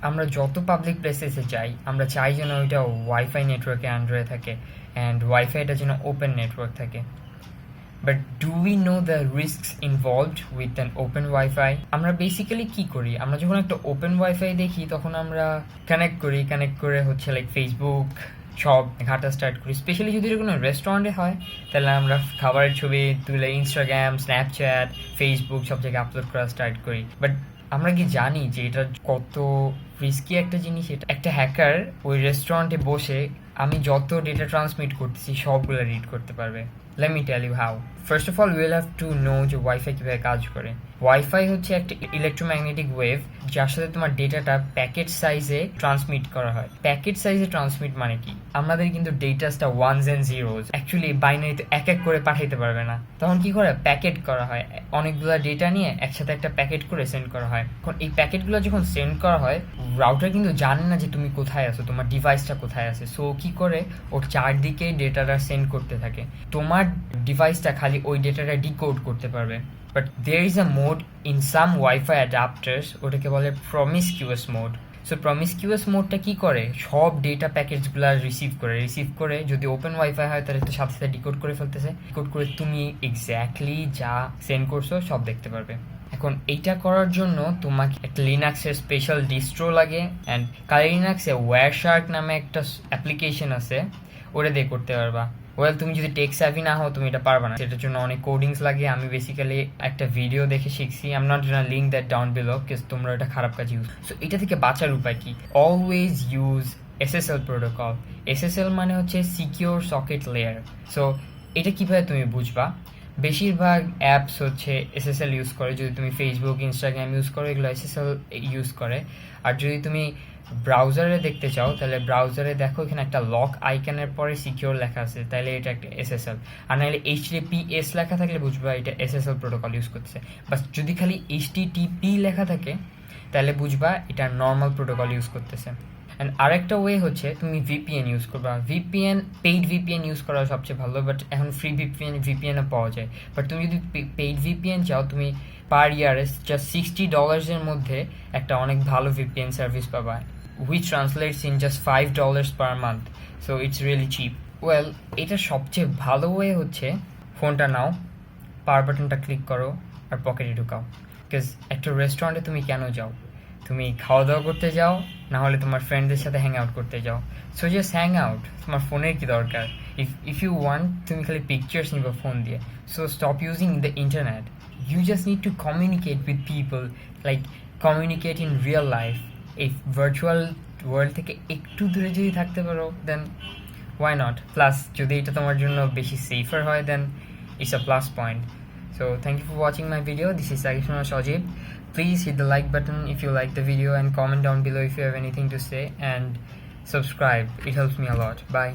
আমরা যত পাবলিক প্লেসেসে যাই আমরা চাই যেন ওইটা ওয়াইফাই নেটওয়ার্কে আন্ডারে থাকে অ্যান্ড ওয়াইফাইটা যেন ওপেন নেটওয়ার্ক থাকে। But do we know the risks involved with an open wifi? আমরা বেসিক্যালি কি করি, আমরা যখন একটা ওপেন ওয়াইফাই দেখি তখন আমরা কানেক্ট করে হচ্ছে লাইক ফেসবুক সব ঘাটা স্টার্ট করি। স্পেশালি যদি এটা কোনো রেস্টুরেন্টে হয় তাহলে আমরা খাবারের ছবি তুলে ইনস্টাগ্রাম, স্ন্যাপচ্যাট, ফেসবুক সব জায়গায় আপলোড করা স্টার্ট করি। বাট আমরা কি জানি যে এটা কত রিস্কি একটা জিনিস? এটা একটা হ্যাকার ওই রেস্টুরেন্টে বসে আমি যত ডেটা ট্রান্সমিট করতেছি সবগুলো রিড করতে পারবে। Let me tell you how. First of all, we'll have to know যে ওয়াইফাই কীভাবে কাজ করে। ওয়াইফাই হচ্ছে একটা ইলেকট্রোম্যাগনেটিক ওয়েভ যার সাথে তোমার ডেটাটা প্যাকেট সাইজে ট্রান্সমিট করা হয়। প্যাকেট সাইজে ট্রান্সমিট মানে কি? আমাদের কিন্তু ডেটাসটা ওয়ানস অ্যান্ড জিরোজ, অ্যাকচুয়ালি বাইনারিতে এক এক করে পাঠাইতে পারবে না। তখন কি করে? প্যাকেট করা হয়, অনেকগুলো ডেটা নিয়ে একসাথে একটা প্যাকেট করে সেন্ড করা হয়। এখন এই প্যাকেটগুলো যখন সেন্ড করা হয় রাউটার কিন্তু জানে না যে তুমি কোথায় আছো, তোমার ডিভাইসটা কোথায় আছে। সো কি করে? ওর চারদিকে ডেটাটা সেন্ড করতে থাকে, তোমার ডিভাইসটা খালি ওই ডেটাটা ডিকোড করতে পারবে। But there is a mode in some WiFi adapters, ওটাকে বলে প্রমিসকিউয়াস মোড। সো প্রমিসকিউয়াস মোডটা কি করে? সব ডেটা প্যাকেটসগুলো রিসিভ করে যদি ওপেন ওয়াইফাই হয় তাহলে তো সাথে সাথে ডিকোড করে ফেলতেছে। ডিকোড করে তুমি এক্স্যাক্টলি যা সেন্ড করছো সব দেখতে পারবে। এখন এইটা করার জন্য তোমাকে একটা লিনাক্সের স্পেশাল ডিস্ট্রো লাগে, অ্যান্ড কালি লিনাক্সে ওয়্যারশার্ক নামে একটা অ্যাপ্লিকেশন আছে, ওটা দিয়ে করতে পারবা। ওয়েল, তুমি যদি টেক স্যাভি না হও তুমি এটা পারবা না, সেটার জন্য অনেক কোডিংস লাগে। আমি বেসিক্যালি একটা ভিডিও দেখে শিখছি। I am not gonna link that down below because তোমরা এটা খারাপ কাজ ইউজ। সো এটা থেকে বাঁচার উপায় কি? Always use SSL protocol. SSL মানে হচ্ছে সিকিউর সকেট লেয়ার। সো এটা কিভাবে তুমি বুঝবা? বেশিরভাগ অ্যাপস হচ্ছে এসএসএল ইউজ করে। যদি তুমি ফেসবুক, ইনস্টাগ্রাম ইউজ করো এগুলো এসএসএল ইউজ করে। আর যদি তুমি ব্রাউজারে দেখতে চাও তাহলে ব্রাউজারে দেখো এখানে একটা লক আইকনের পরে সিকিউর লেখা আছে, তাহলে এটা একটা এসএসএল। আর নাহলে HTTPS লেখা থাকলে বুঝবা এটা এসএসএল প্রোটোকল ইউজ করতেছে। বাস যদি খালি HTTP লেখা থাকে তাহলে বুঝবা এটা নর্মাল প্রোটোকল ইউজ করতেছে। অ্যান্ড আরেকটা ওয়ে হচ্ছে তুমি ভিপিএন ইউজ করবা। পেইড ভিপিএন ইউজ করা সবচেয়ে ভালো, বাট এখন ফ্রি ভিপিএনও পাওয়া যায়। বাট তুমি যদি পেইড ভিপিএন চাও তুমি পার ইয়ারে জাস্ট $60 মধ্যে একটা অনেক ভালো ভিপিএন সার্ভিস পাবা, which translates in just $5 per month. So it's really cheap. Well, এটা সবচেয়ে ভালো ওয়ে হচ্ছে ফোনটা নাও, পাওয়ার বাটনটা ক্লিক করো আর পকেটে ঢুকাও। বিকজ একটা রেস্টুরেন্টে তুমি কেন যাও? তুমি খাওয়া দাওয়া করতে যাও, না হলে তোমার ফ্রেন্ডদের সাথে হ্যাং আউট করতে যাও। So just hang out. তোমার ফোনের কি দরকার? ইফ ইউ ওয়ান্ট তুমি খালি পিকচার্স নিবা ফোন দিয়ে। So stop using the internet. You just need to communicate with people, like communicate in real life. If virtual world থেকে একটু দূরে যদি থাকতে পারো দেন why not? Plus যদি এটা তোমার জন্য বেশি safer হয় then it's a plus point. So thank you for watching my video. This is Sakishna Shajib. Please hit the like button if you like the video and comment down below if you have anything to say, and subscribe. It helps me a lot. Bye.